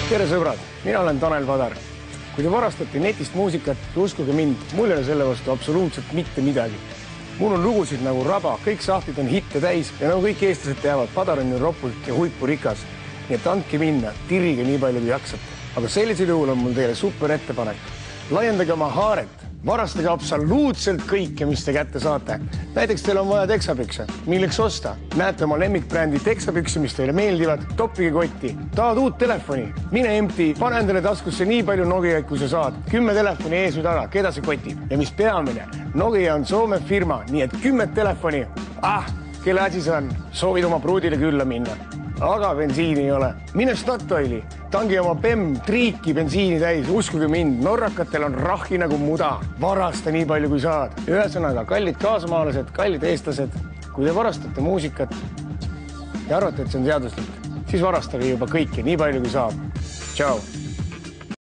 Tere sõbrad, mina olen Tanel Padar. Kui te varastate netist muusikat, uskuge mind, mul ei ole selle vastu absoluutselt mitte midagi. Mul on lugusid nagu Raba, kõik sahtlid on hitte täis ja nagu kõik eestlased teavad, Padar on ju ropult ja huipu rikas. Nii et andke minna, tirige nii palju kui jaksate. Aga sellisel juhul on mul teile super ettepanek. Laiendage oma haaret, varastage absoluutselt kõike, mis te kätte saate. Näiteks teil on vaja teksapükse, milleks osta. Näete oma lemmikbrändi teksapükse, mis teile meeldivad, toppige kotti. Tahad uut telefoni? Mine empti, pane endale taskusse nii palju Nokiaid, kui sa saad. 10 telefoni ees või taga, keda see kotib? Ja mis peamine, Nokia on Soome firma, nii et 10 telefoni. Kelle asi see on? Soovid oma pruudile külla minna. Aga bensiini ei ole. Mine Statoili, tangi oma PEM triiki bensiini täis, uskuge mind, norrakatel on rahhi nagu muda. Varasta nii palju kui saad. Ühesõnaga, kallid kaasamaalased, kallid eestlased, kui te varastate muusikat ja arvate, et see on teaduslik, siis varastage juba kõike nii palju kui saab. Tšau!